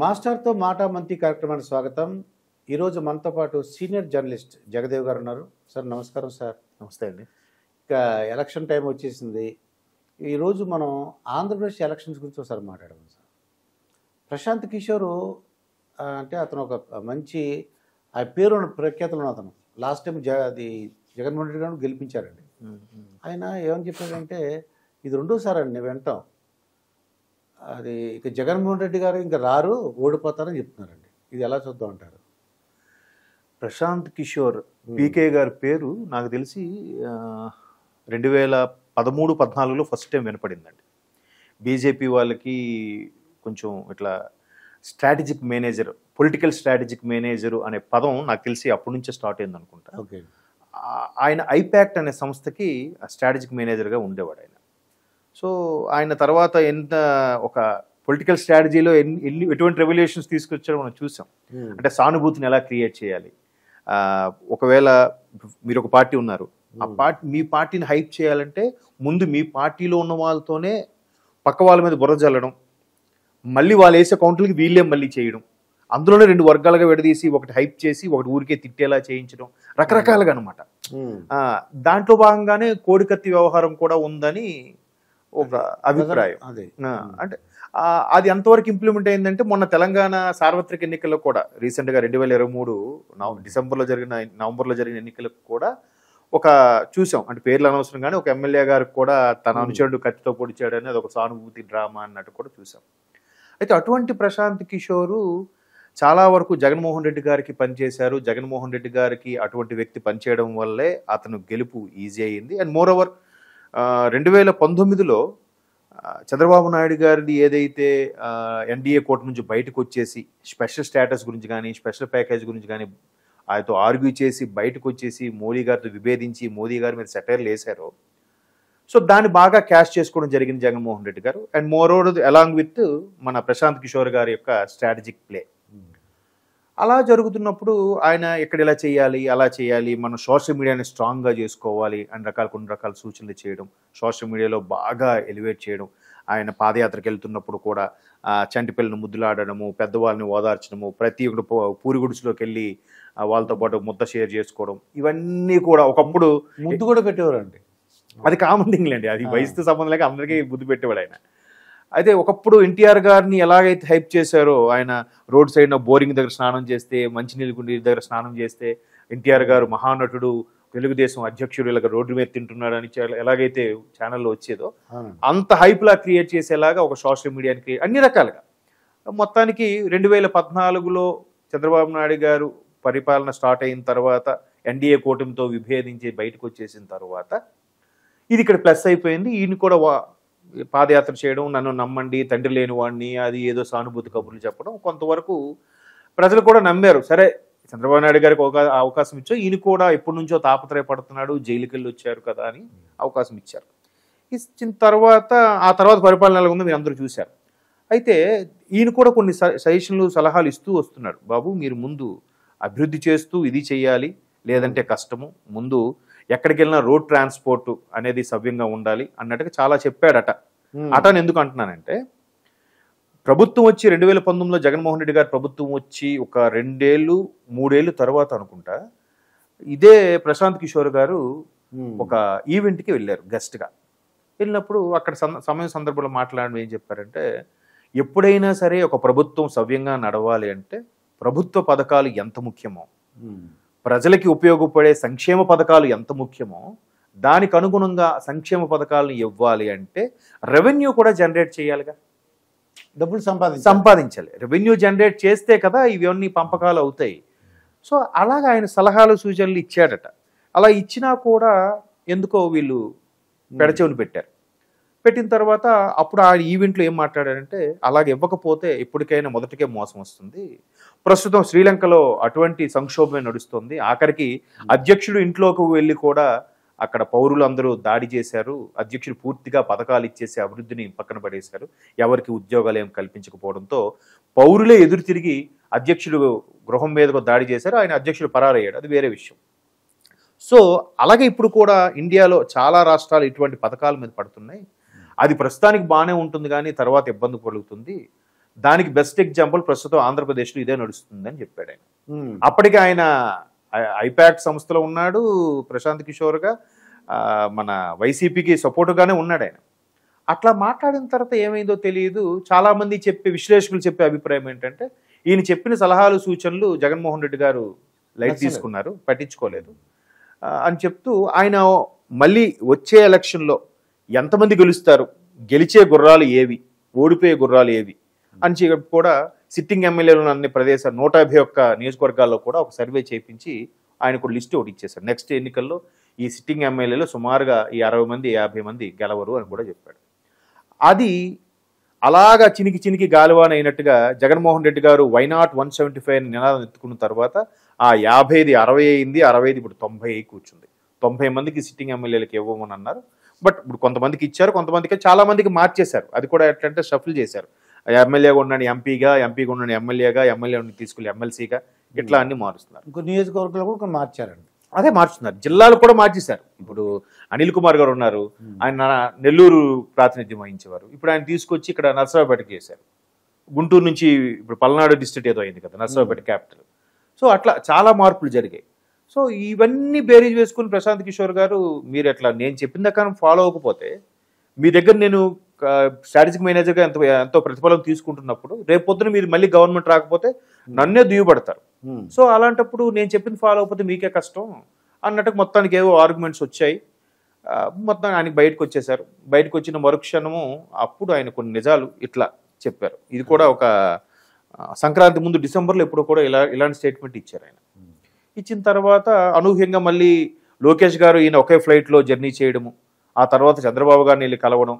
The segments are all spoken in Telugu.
మాస్టర్తో మాట మంతి కార్యక్రమానికి స్వాగతం. ఈరోజు మనతో పాటు సీనియర్ జర్నలిస్ట్ జగదేవ్ గారు ఉన్నారు. సార్ నమస్కారం. సార్ నమస్తే అండి. ఇక ఎలక్షన్ టైం వచ్చేసింది. ఈరోజు మనం ఆంధ్రప్రదేశ్ ఎలక్షన్స్ గురించి ఒకసారి మాట్లాడదాం. సార్ ప్రశాంత్ కిషోర్ అంటే అతను ఒక మంచి పేరు ప్రఖ్యాతులు ఉన్న అతను. లాస్ట్ టైం అది జగన్మోహన్ రెడ్డి గారు గెలిపించారండి. ఆయన ఏమని చెప్పారంటే ఇది రెండోసారి అండి వింటాం, అది ఇక జగన్మోహన్ రెడ్డి గారు ఇంకా రారు, ఓడిపోతారని చెప్తున్నారండి. ఇది ఎలా చూద్దాం అంటారు? ప్రశాంత్ కిషోర్ పీకే గారి పేరు నాకు తెలిసి 2013-14లో ఫస్ట్ టైం వినపడిందండి. బీజేపీ వాళ్ళకి కొంచెం ఇట్లా strategic manager, political strategic manager అనే పదం నాకు తెలిసి అప్పటి నుంచే స్టార్ట్ అయింది అనుకుంటా. ఓకే. ఆయన ఐపాక్ట్ అనే సంస్థకి స్ట్రాటజిక్ మేనేజర్గా ఉండేవాడు ఆయన. సో ఆయన తర్వాత ఎంత ఒక పొలిటికల్ స్ట్రాటజీలో ఎటువంటి రెవల్యూషన్స్ తీసుకొచ్చాడో మనం చూసాం. అంటే సానుభూతిని ఎలా క్రియేట్ చేయాలి, ఒకవేళ మీరు ఒక పార్టీ ఉన్నారు, ఆ పార్టీ మీ పార్టీని హైప్ చేయాలంటే ముందు మీ పార్టీలో ఉన్న వాళ్ళతోనే పక్క వాళ్ళ మీద బుర్ర జల్లడం, మళ్ళీ వాళ్ళు వేసే కౌంటర్లకి వీళ్ళే మళ్ళీ చేయడం, అందులోనే రెండు వర్గాలుగా విడదీసి ఒకటి హైప్ చేసి ఒకటి ఊరికే తిట్టేలా చేయించడం, రకరకాలుగా అనమాట. దాంట్లో భాగంగానే కోడికత్తి వ్యవహారం కూడా ఉందని ఒక అభిప్రాయం. అంటే అది ఎంతవరకు ఇంప్లిమెంట్ అయిందంటే మొన్న తెలంగాణ సార్వత్రిక ఎన్నికల్లో కూడా రీసెంట్గా 2023 నవంబర్లో జరిగిన ఎన్నికలకు కూడా ఒక చూసాం. అంటే పేర్లు అనవసరం కానీ ఒక ఎమ్మెల్యే గారికి కూడా తన అనుచరుడు కత్తితో పొడిచాడని అది ఒక సానుభూతి డ్రామా అన్నట్టు కూడా చూసాం. అయితే అటువంటి ప్రశాంత్ కిషోరు చాలా వరకు జగన్మోహన్ రెడ్డి గారికి పనిచేశారు. జగన్మోహన్ రెడ్డి గారికి అటువంటి వ్యక్తి పనిచేయడం వల్లే అతను గెలుపు ఈజీ అయ్యింది. అండ్ మోర్ ఓవర్ 2019లో చంద్రబాబు నాయుడు గారిది ఏదైతే ఎన్డీఏ కోర్టు నుంచి బయటకు వచ్చేసి స్పెషల్ స్టేటస్ గురించి కానీ స్పెషల్ ప్యాకేజ్ గురించి కానీ ఆయనతో ఆర్గ్యూ చేసి బయటకు వచ్చేసి మోడీ గారితో విభేదించి మోదీ గారి మీద సెటైర్లు వేశారో, సో దాన్ని బాగా క్యాష్ చేసుకోవడం జరిగింది జగన్మోహన్ రెడ్డి గారు. And more over along with మన ప్రశాంత్ కిషోర్ గారి యొక్క స్ట్రాటజిక్ ప్లే. అలా జరుగుతున్నప్పుడు ఆయన ఇక్కడ ఇలా చేయాలి అలా చేయాలి, మనం సోషల్ మీడియాని స్ట్రాంగ్గా చేసుకోవాలి అని కొన్ని రకాల సూచనలు చేయడం, సోషల్ మీడియాలో బాగా ఎలివేట్ చేయడం. ఆయన పాదయాత్రకు వెళ్తున్నప్పుడు కూడా చంటి పిల్లని ముద్దులాడడము, పెద్దవాళ్ళని ఓదార్చడము, ప్రతి ఒక్కరు పూరిగుడిసులోకి వెళ్ళి వాళ్ళతో పాటు ముద్ద షేర్ చేసుకోవడం, ఇవన్నీ కూడా ఒకప్పుడు ముద్దు కూడా పెట్టేవారు అండి. అది కామన్ థింగ్ అండి, అది వయసుతో సంబంధం లేక అందరికీ ముద్దు పెట్టేవాడు ఆయన. అయితే ఒకప్పుడు ఎన్టీఆర్ గారిని ఎలాగైతే హైప్ చేశారో, ఆయన రోడ్ సైడ్న బోరింగ్ దగ్గర స్నానం చేస్తే, మంచినీళ్ళ గుండి దగ్గర స్నానం చేస్తే ఎన్టీఆర్ గారు మహానటుడు, తెలుగుదేశం అధ్యక్షుడు ఇలాగ రోడ్డు మీద తింటున్నాడు అని ఎలాగైతే ఛానల్లో వచ్చేదో అంత హైప్లా క్రియేట్ చేసేలాగా ఒక సోషల్ మీడియాని అన్ని రకాలుగా. మొత్తానికి 2014లో చంద్రబాబు నాయుడు గారు పరిపాలన స్టార్ట్ అయిన తర్వాత ఎన్డీఏ కూటమితో విభేదించి బయటకు వచ్చేసిన తర్వాత ఇది ఇక్కడ ప్లస్ అయిపోయింది. ఈయన కూడా పాదయాత్ర చేయడం, నన్ను నమ్మండి తండ్రి లేని వాడిని, అది ఏదో సానుభూతి కబుర్లు చెప్పడం, కొంతవరకు ప్రజలు కూడా నమ్మారు. సరే చంద్రబాబు నాయుడు గారికి ఒక అవకాశం ఇచ్చారు, ఈయన కూడా ఎప్పటి నుంచో తాపత్రయపడుతున్నాడు, జైలుకి వెళ్ళి వచ్చారు కదా అని అవకాశం ఇచ్చారు. ఇచ్చిన తర్వాత ఆ తర్వాత పరిపాలన ఎలా ఉందో మీరు అందరూ చూశారు. అయితే ఈయన కూడా కొన్ని సజెషన్లు సలహాలు ఇస్తూ వస్తున్నాడు. బాబు మీరు ముందు అభివృద్ధి చేస్తూ ఇది చేయాలి, లేదంటే కష్టము, ముందు ఎక్కడికి వెళ్ళినా రోడ్ ట్రాన్స్పోర్ట్ అనేది సవ్యంగా ఉండాలి అన్నట్టుగా చాలా చెప్పాడట. అటని ఎందుకు అంటున్నానంటే, ప్రభుత్వం వచ్చి 2019లో జగన్మోహన్ రెడ్డి గారి ప్రభుత్వం వచ్చి ఒక 2-3 ఏళ్ళు తర్వాత అనుకుంటా ఇదే ప్రశాంత్ కిషోర్ గారు ఒక ఈవెంట్కి వెళ్ళారు గెస్ట్గా. వెళ్ళినప్పుడు అక్కడ సమయం సందర్భంలో మాట్లాడడం ఏం చెప్పారంటే, ఎప్పుడైనా సరే ఒక ప్రభుత్వం సవ్యంగా నడవాలి అంటే ప్రభుత్వ పథకాలు ఎంత ముఖ్యమో, ప్రజలకి ఉపయోగపడే సంక్షేమ పథకాలు ఎంత ముఖ్యమో, దానికి అనుగుణంగా సంక్షేమ పథకాలను ఇవ్వాలి అంటే రెవెన్యూ కూడా జనరేట్ చేయాలిగా, డబ్బులు సంపాదించాలి. రెవెన్యూ జనరేట్ చేస్తే కదా ఇవన్నీ పంపకాలు అవుతాయి. సో అలాగా ఆయన సలహాలు సూచనలు ఇచ్చాడట. అలా ఇచ్చినా కూడా ఎందుకో వీళ్ళు పెడచెవుని పెట్టారు. పెట్టిన తర్వాత అప్పుడు ఆ ఈవెంట్లో ఏం మాట్లాడారంటే, అలాగే ఇవ్వకపోతే ఎప్పటికైనా మొదటికే మోసం వస్తుంది, ప్రస్తుతం శ్రీలంకలో అటువంటి సంక్షోభమే నడుస్తుంది, ఆఖరికి అధ్యక్షుడు ఇంట్లోకి వెళ్ళి కూడా అక్కడ పౌరులు అందరూ దాడి చేశారు, అధ్యక్షుడు పూర్తిగా పథకాలు ఇచ్చేసి అభివృద్ధిని పక్కన పడేశారు, ఎవరికి ఉద్యోగాలు ఏం కల్పించకపోవడంతో పౌరులే ఎదురు తిరిగి అధ్యక్షుడు గృహం మీదకు దాడి చేశారు, ఆయన అధ్యక్షుడు పరారయ్యాడు, అది వేరే విషయం. సో అలాగే ఇప్పుడు కూడా ఇండియాలో చాలా రాష్ట్రాలు ఇటువంటి పథకాల మీద పడుతున్నాయి. అది ప్రస్తుతానికి బాగానే ఉంటుంది కానీ తర్వాత ఇబ్బంది కలుగుతుంది. దానికి బెస్ట్ ఎగ్జాంపుల్ ప్రస్తుతం ఆంధ్రప్రదేశ్లో ఇదే నడుస్తుందని చెప్పాడు ఆయన. ఉమ్. అప్పటికి ఆయన ఐపాక్ సంస్థలో ఉన్నాడు, ప్రశాంత్ కిషోర్గా మన వైసీపీకి సపోర్టుగానే ఉన్నాడు ఆయన. అట్లా మాట్లాడిన తర్వాత ఏమైందో తెలియదు. చాలామంది విశ్లేషకులు చెప్పే అభిప్రాయం ఏంటంటే ఈయన చెప్పిన సలహాలు సూచనలు జగన్మోహన్ రెడ్డి గారు లైట్ తీసుకున్నారు, పట్టించుకోలేదు అని చెప్తూ ఆయన మళ్ళీ వచ్చే ఎలక్షన్లో ఎంతమంది గెలుస్తారు, గెలిచే గుర్రాలు ఏవి, ఓడిపోయే గుర్రాలు ఏవి అని చెప్పి కూడా సిట్టింగ్ ఎమ్మెల్యేలు అన్ని ప్రదేశాలు 151 నియోజకవర్గాల్లో కూడా ఒక సర్వే చేయించి ఆయన కూడా లిస్ట్ ఒకటి ఇచ్చేశారు. నెక్స్ట్ ఎన్నికల్లో ఈ సిట్టింగ్ ఎమ్మెల్యేలు సుమారుగా ఈ 60 మంది 50 మంది గెలవరు అని కూడా చెప్పాడు. అది అలాగా చినికి గాలివాన అయినట్టుగా జగన్మోహన్ రెడ్డి గారు వైనాట్ 175 అని నినాదం ఎత్తుకున్న తర్వాత ఆ 50 60 అయింది, 65 ఇప్పుడు 90 కూర్చుంది. 90 మందికి సిట్టింగ్ ఎమ్మెల్యేలకు ఇవ్వమని అన్నారు. బట్ ఇప్పుడు కొంతమందికి ఇచ్చారు, కొంతమందికి చాలా మందికి మార్చేశారు. అది కూడా ఎట్లంటే షఫిల్ చేశారు. ఎమ్మెల్యేగా ఉన్నాడు ఎంపీగా ఉన్నాడు ఎమ్మెల్యేగా, ఎమ్మెల్యే తీసుకెళ్ళి ఎమ్మెల్సీగా, ఇట్లా అన్ని మారుస్తున్నారు. ఇంకో నియోజకవర్గాలు కూడా మార్చారండి. అదే మార్చుతున్నారు, జిల్లాలు కూడా మార్చేశారు. ఇప్పుడు అనిల్ కుమార్ గారు ఉన్నారు, ఆయన నెల్లూరు ప్రాతినిధ్యం వహించేవారు, ఇప్పుడు ఆయన తీసుకొచ్చి ఇక్కడ నర్సరావుపేటకి చేశారు. గుంటూరు నుంచి ఇప్పుడు పల్నాడు డిస్ట్రిక్ట్ ఏదో అయింది కదా, నర్సరావుపేట క్యాపిటల్. సో అట్లా చాలా మార్పులు జరిగాయి. సో ఇవన్నీ బేరీజ్ వేసుకుని ప్రశాంత్ కిషోర్ గారు మీరు ఎట్లా నేను చెప్పిన దాకా ఫాలో అవ్వకపోతే మీ దగ్గర నేను స్ట్రాటజిక్ మేనేజర్గా ఎంతో ప్రతిఫలం తీసుకుంటున్నప్పుడు రేపు పొద్దున మీరు మళ్ళీ గవర్నమెంట్ రాకపోతే నన్నే దుయ్యబడతారు. సో అలాంటప్పుడు నేను చెప్పింది ఫాలో అవ్వకపోతే మీకే కష్టం అన్నట్టు మొత్తానికి ఏవో ఆర్గ్యుమెంట్స్ వచ్చాయి. మొత్తం ఆయనకి బయటకు వచ్చేసారు. బయటకు వచ్చిన మరుక్షణము అప్పుడు ఆయన కొన్ని నిజాలు ఇట్లా చెప్పారు. ఇది కూడా ఒక సంక్రాంతి ముందు డిసెంబర్లో ఎప్పుడు కూడా ఇలాంటి స్టేట్మెంట్ ఇచ్చారు ఆయన. ఇచ్చిన తర్వాత అనూహ్యంగా మళ్ళీ లోకేష్ గారు ఈయన ఒకే ఫ్లైట్లో జర్నీ చేయడము, ఆ తర్వాత చంద్రబాబు గారిని వెళ్ళి కలవడం,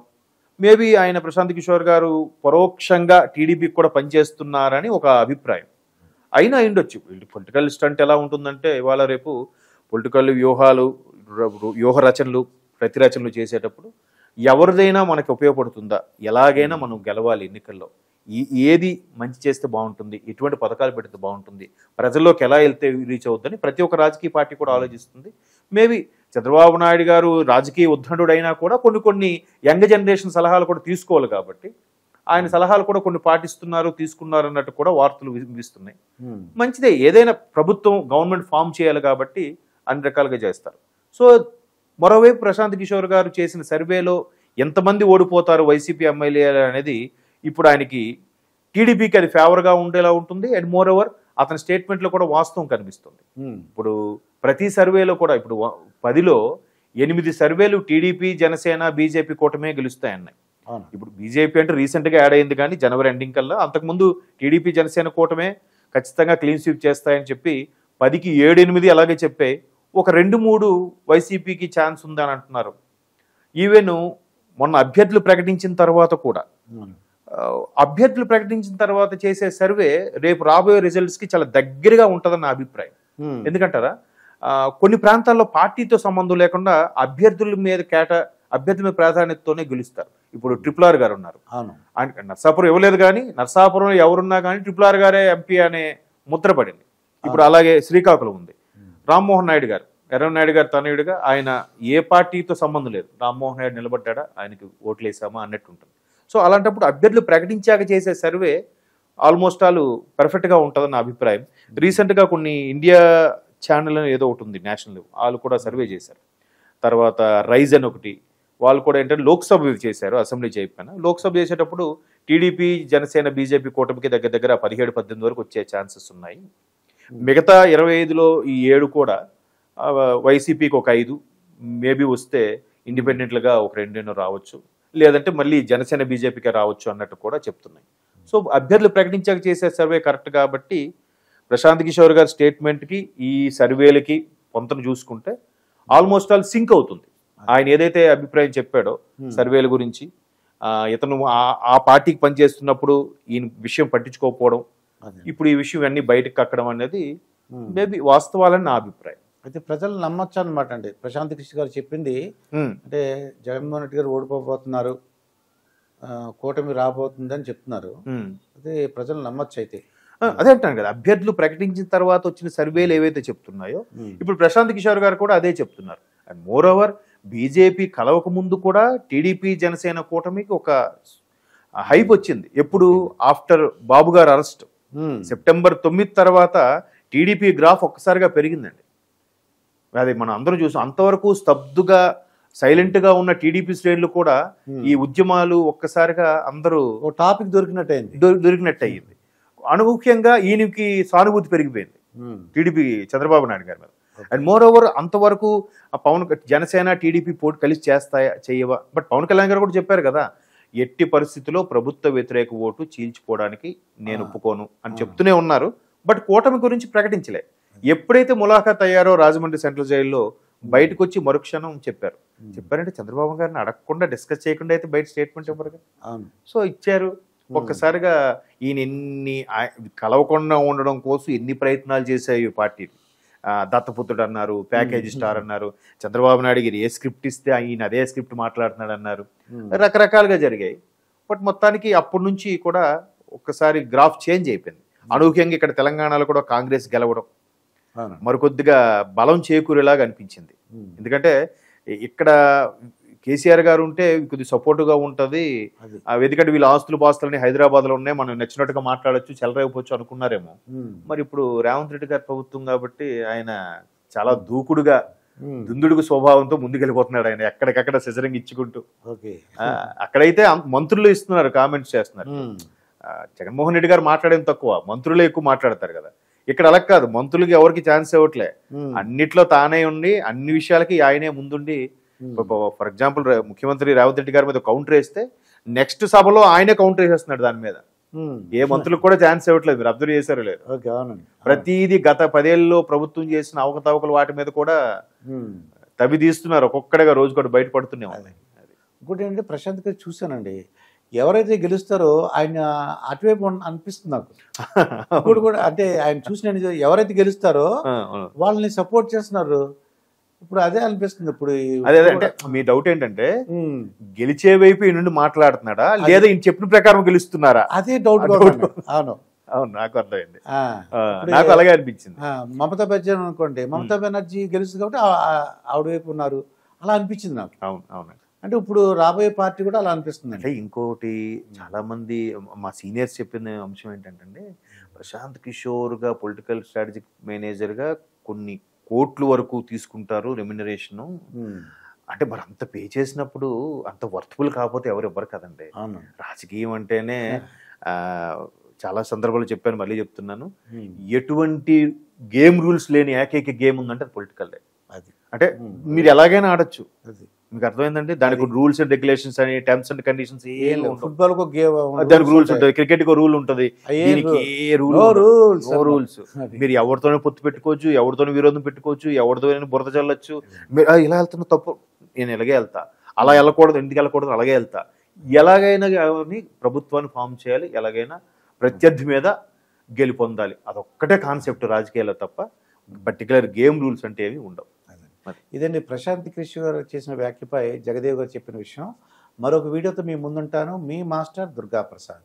మేబీ ఆయన ప్రశాంత్ కిషోర్ గారు పరోక్షంగా టీడీపీకి కూడా పనిచేస్తున్నారని ఒక అభిప్రాయం అయినా అయిండొచ్చు. పొలిటికల్ స్టంట్ ఎలా ఉంటుందంటే ఇవాళ రేపు పొలిటికల్ వ్యూహ రచనలు ప్రతిరచనలు చేసేటప్పుడు ఎవరిదైనా మనకి ఉపయోగపడుతుందా, ఎలాగైనా మనం గెలవాలి ఎన్నికల్లో, ఏది మంచి చేస్తే బాగుంటుంది, ఎటువంటి పథకాలు పెడితే బాగుంటుంది, ప్రజల్లోకి ఎలా వెళ్తే రీచ్ అవుతుందని ప్రతి ఒక్క రాజకీయ పార్టీ కూడా ఆలోచిస్తుంది. మేబీ చంద్రబాబు నాయుడు గారు రాజకీయ ఉద్దండుడైనా కూడా కొన్ని యంగ్ జనరేషన్ సలహాలు కూడా తీసుకోవాలి కాబట్టి ఆయన సలహాలు కూడా కొన్ని పాటిస్తున్నారు, తీసుకున్నారు అన్నట్టు కూడా వార్తలు వినిపిస్తున్నాయి. మంచిదే, ఏదైనా ప్రభుత్వం గవర్నమెంట్ ఫామ్ చేయాలి కాబట్టి అన్ని రకాలుగా చేస్తారు. సో మరోవైపు ప్రశాంత్ కిషోర్ గారు చేసిన సర్వేలో ఎంతమంది ఓడిపోతారు వైసీపీ ఎమ్మెల్యేలు అనేది ఇప్పుడు ఆయనకి టీడీపీకి అది ఫేవర్గా ఉండేలా ఉంటుంది. అండ్ మోర్ ఓవర్ అతని స్టేట్మెంట్లో కూడా వాస్తవం కనిపిస్తుంది. ఇప్పుడు ప్రతి సర్వేలో కూడా ఇప్పుడు 10లో 8 సర్వేలు టీడీపీ, జనసేన, బీజేపీ కూటమే గెలుస్తాయన్నాయి. ఇప్పుడు బీజేపీ అంటే రీసెంట్గా యాడ్ అయింది కానీ జనవరి ఎండింగ్ కల్లా, అంతకుముందు టీడీపీ, జనసేన కూటమే ఖచ్చితంగా క్లీన్ స్వీప్ చేస్తాయని చెప్పి 10కి 7-8 అలాగే చెప్పాయి. ఒక 2-3 వైసీపీకి ఛాన్స్ ఉందని అంటున్నారు. ఈవెన్ మొన్న అభ్యర్థులు ప్రకటించిన తర్వాత కూడా అభ్యర్థులు ప్రకటించిన తర్వాత చేసే సర్వే రేపు రాబోయే రిజల్ట్స్కి చాలా దగ్గరగా ఉంటుందని నా అభిప్రాయం. ఎందుకంటారా, కొన్ని ప్రాంతాల్లో పార్టీతో సంబంధం లేకుండా అభ్యర్థుల మీద ప్రాధాన్యతతోనే గెలుస్తారు. ఇప్పుడు RRR గారు ఉన్నారు, నర్సాపురం ఇవ్వలేదు కానీ నర్సాపురంలో ఎవరున్నా కానీ RRR గారే ఎంపీ అనే ముద్ర పడింది. ఇప్పుడు అలాగే శ్రీకాకుళం ఉంది, రామ్మోహన్ నాయుడు గారు, ఎర్రనాయుడు గారు తనయుడిగా, ఆయన ఏ పార్టీతో సంబంధం లేదు, రామ్మోహన్ నాయుడు నిలబడ్డా ఆయనకి ఓట్లు వేసామా అన్నట్టు ఉంటుంది. సో అలాంటప్పుడు అభ్యర్థులు ప్రకటించాక చేసే సర్వే ఆల్మోస్ట్ ఆల్ పర్ఫెక్ట్గా ఉంటుందని నా అభిప్రాయం. రీసెంట్గా కొన్ని ఇండియా ఛానల్ ఏదో ఒకటి ఉంది నేషనల్, వాళ్ళు కూడా సర్వే చేశారు. తర్వాత రైజ్ అని ఒకటి, వాళ్ళు కూడా ఏంటంటే లోక్సభ చేశారు, అసెంబ్లీ చేయకపోయినా. లోక్సభ చేసేటప్పుడు టీడీపీ, జనసేన, బీజేపీ కూటమికి దగ్గర 17-18 వరకు వచ్చే ఛాన్సెస్ ఉన్నాయి. మిగతా 25లో ఈ 7 కూడా వైసీపీకి ఒక 5 మేబీ వస్తే ఇండిపెండెంట్లుగా ఒక 2 రావచ్చు, లేదంటే మళ్ళీ జనసేన, బీజేపీకి రావచ్చు అన్నట్టు కూడా చెప్తున్నాయి. సో అభ్యర్థులు ప్రకటించాక చేసే సర్వే కరెక్ట్ కాబట్టి ప్రశాంత్ కిషోర్ గారి స్టేట్మెంట్కి ఈ సర్వేలకి పొంతను చూసుకుంటే ఆల్మోస్ట్ ఆల్ సింక్ అవుతుంది. ఆయన ఏదైతే అభిప్రాయం చెప్పాడో సర్వేల గురించి, ఇతను ఆ పార్టీకి పనిచేస్తున్నప్పుడు ఈయన విషయం పట్టించుకోకపోవడం, ఇప్పుడు ఈ విషయం అన్ని బయటకు కక్కడం అనేది మేబీ వాస్తవాలని నా అభిప్రాయం. అయితే ప్రజలు నమ్మొచ్చు అనమాట అండి ప్రశాంత్ కిషోర్ గారు చెప్పింది. అంటే జగన్మోహన్ రెడ్డి గారు ఓడిపోబోతున్నారు, కూటమి రాబోతుందని చెప్తున్నారు. అదే ప్రజలు నమ్మొచ్చు. అయితే అదే అంటాను కదా, అభ్యర్థులు ప్రకటించిన తర్వాత వచ్చిన సర్వేలు ఏవైతే చెప్తున్నాయో ఇప్పుడు ప్రశాంత్ కిషోర్ గారు కూడా అదే చెప్తున్నారు. అండ్ మోర్ ఓవర్ బీజేపీ కలవక ముందు కూడా టీడీపీ, జనసేన కూటమికి ఒక హైప్ వచ్చింది. ఎప్పుడు ఆఫ్టర్ బాబు గారు అరెస్ట్ సెప్టెంబర్ 9 తర్వాత టీడీపీ గ్రాఫ్ ఒక్కసారిగా పెరిగిందండి. అది మనం అందరం చూసాం. అంతవరకు స్తబ్దుగా సైలెంట్ గా ఉన్న టీడీపీ శ్రేణులు కూడా ఈ ఉద్యమాలు ఒక్కసారిగా అందరూ టాపిక్ దొరికినట్టయింది. దొరికినట్టు అయ్యింది. అనూహ్యంగా ఈయనకి సానుభూతి పెరిగిపోయింది టీడీపీ చంద్రబాబు నాయుడు గారి మీద. అండ్ మోర్ ఓవర్ అంతవరకు జనసేన టీడీపీ పోటీ కలిసి చేస్తాయా చేయవా, బట్ పవన్ కళ్యాణ్ గారు కూడా చెప్పారు కదా, ఎట్టి పరిస్థితుల్లో ప్రభుత్వ వ్యతిరేక ఓటు చీల్చుకోవడానికి నేను ఒప్పుకోను అని చెప్తూనే ఉన్నారు. బట్ కూటమి గురించి ప్రకటించలే. ఎప్పుడైతే ములాఖాత్ అయ్యారో రాజమండ్రి సెంట్రల్ జైల్లో బయటకు వచ్చి మరుక్షణం చెప్పారంటే చంద్రబాబు గారిని అడగకుండా డిస్కస్ చేయకుండా అయితే బయట స్టేట్మెంట్ ఇవ్వరు. సో ఇచ్చారు. ఒక్కసారిగా ఈయన ఎన్ని కలవకుండా ఉండడం కోసం ఎన్ని ప్రయత్నాలు చేశాయి పార్టీ. దత్తపుత్రుడు అన్నారు, ప్యాకేజీ స్టార్ అన్నారు, చంద్రబాబు నాయుడు గారు ఏ స్క్రిప్ట్ ఇస్తే ఈయన అదే స్క్రిప్ట్ మాట్లాడుతున్నాడు అన్నారు. రకరకాలుగా జరిగాయి. బట్ మొత్తానికి అప్పటి నుంచి కూడా ఒక్కసారి గ్రాఫ్ చేంజ్ అయిపోయింది. అనూహ్యంగా ఇక్కడ తెలంగాణలో కూడా కాంగ్రెస్ గెలవడం మరికొద్దిగా బలం చేకూరేలాగా అనిపించింది. ఎందుకంటే ఇక్కడ కేసీఆర్ గారు ఉంటే కొద్ది సపోర్టుగా ఉంటుంది. ఎందుకంటే వీళ్ళ ఆస్తులు పాస్తులని హైదరాబాద్ లో ఉన్నాయి, మనం నచ్చినట్టుగా మాట్లాడొచ్చు, చెలరైపోవచ్చు అనుకున్నారేమో. మరి ఇప్పుడు రేవంత్ రెడ్డి గారి ప్రభుత్వం కాబట్టి ఆయన చాలా దూకుడుగా దుందుడుగు స్వభావంతో ముందుకెళ్ళిపోతున్నాడు. ఆయన ఎక్కడికక్కడ సిజరింగ్ ఇచ్చుకుంటూ. అక్కడైతే మంత్రులు ఇస్తున్నారు, కామెంట్స్ చేస్తున్నారు. జగన్మోహన్ రెడ్డి గారు మాట్లాడేది తక్కువ, మంత్రులే ఎక్కువ మాట్లాడతారు కదా. ఇక్కడ అలా కాదు, మంత్రులకి ఎవరికి ఛాన్స్ ఇవ్వట్లే. అన్నిట్లో తానే ఉండి అన్ని విషయాలకి ఆయనే ముందుండి. ఫర్ ఎగ్జాంపుల్ ముఖ్యమంత్రి రేవంత్ రెడ్డి గారి మీద కౌంటర్ వేస్తే నెక్స్ట్ సభలో ఆయనే కౌంటర్ వేసేస్తున్నాడు దాని మీద. ఏ మంత్రులకు కూడా ఛాన్స్ ఇవ్వట్లేదు. మీరు అబ్జర్వ్ చేశారో లేదు? ప్రతిదీ గత 10 ఏళ్ళలో ప్రభుత్వం చేసిన అవకతవకలు వాటి మీద కూడా తవి తీస్తున్నారు. ఒక్కొక్కడిగా రోజు కూడా బయటపడుతూనే ఉన్నాయి. ఇంకోటి ఏంటంటే ప్రశాంత్ గారు చూశానండి, ఎవరైతే గెలుస్తారో ఆయన అటువైపు అనిపిస్తుంది నాకు. ఇప్పుడు కూడా అంటే ఆయన చూసిన ఎవరైతే గెలుస్తారో వాళ్ళని సపోర్ట్ చేస్తున్నారు. ఇప్పుడు అదే అనిపిస్తుంది. ఇప్పుడు అదే అంటే మీ డౌట్ ఏంటంటే గెలిచే వైపు ఈ నుండి మాట్లాడుతున్నాడా లేదా ఈయన చెప్పిన ప్రకారం గెలుస్తున్నారా? అదే డౌట్. అవును అవును, నాకు అర్థమైంది. నాకు అలాగే అనిపించింది. మమతా బెనర్జీ అనుకోండి, మమతా బెనర్జీ గెలుస్తుంది కాబట్టి ఆవిడ వైపు ఉన్నారు అలా అనిపించింది నాకు. అవును అవును. అంటే ఇప్పుడు రాబోయే పార్టీ కూడా అలా అనిపిస్తుంది. అంటే ఇంకోటి చాలా మంది మా సీనియర్స్ చెప్పిన అంశం ఏంటంటే, ప్రశాంత్ కిషోర్ గా పొలిటికల్ స్ట్రాటజిక్ మేనేజర్ గా కొన్ని కోట్ల వరకు తీసుకుంటారు రెమ్యునరేషన్. అంటే మరి అంత పే చేసినప్పుడు అంత వర్త్ఫుల్ కాకపోతే ఎవరు ఇవ్వరు కదండి. రాజకీయం అంటేనే చాలా సందర్భాలు చెప్పాను, మళ్ళీ చెప్తున్నాను, ఎటువంటి గేమ్ రూల్స్ లేని ఏకైక గేమ్ ఉందంటే అది పొలిటికల్. అది అంటే మీరు ఎలాగైనా ఆడొచ్చు. మీకు అర్థమైందండి? దానికి రూల్స్ అండ్ రెగ్యులేషన్స్ అని, టర్మ్స్ అండ్ కండిషన్స్ ఏం ఫుట్బాల్ దానికి రూల్స్ ఉంటుంది, క్రికెట్ కు రూల్ ఉంటుంది, దీనికి ఏ రూల్స్. మీరు ఎవరితోనే పొత్తు పెట్టుకోవచ్చు, ఎవరితోనే విరోధం పెట్టుకోవచ్చు, ఎవరితో బురద చల్లొచ్చు. మీరు ఇలా వెళ్తున్నా తప్పు, నేను ఇలాగే వెళ్తా, అలా వెళ్ళకూడదు, ఎందుకు వెళ్ళకూడదు, అలాగే వెళ్తా. ఎలాగైనా ప్రభుత్వాన్ని ఫామ్ చేయాలి, ఎలాగైనా ప్రత్యర్థి మీద గెలుపొందాలి. అదొక్కటే కాన్సెప్ట్ రాజకీయాల్లో తప్ప పర్టికులర్ గేమ్ రూల్స్ అంటే ఏమి ఉండవు. ఇదండి ప్రశాంత్ కిషోర్ గారు చేసిన వ్యాఖ్యపై జగదేవ్ గారు చెప్పిన విషయం. మరొక వీడియోతో మీ ముందుంటాను. మీ మాస్టర్ దుర్గా ప్రసాద్.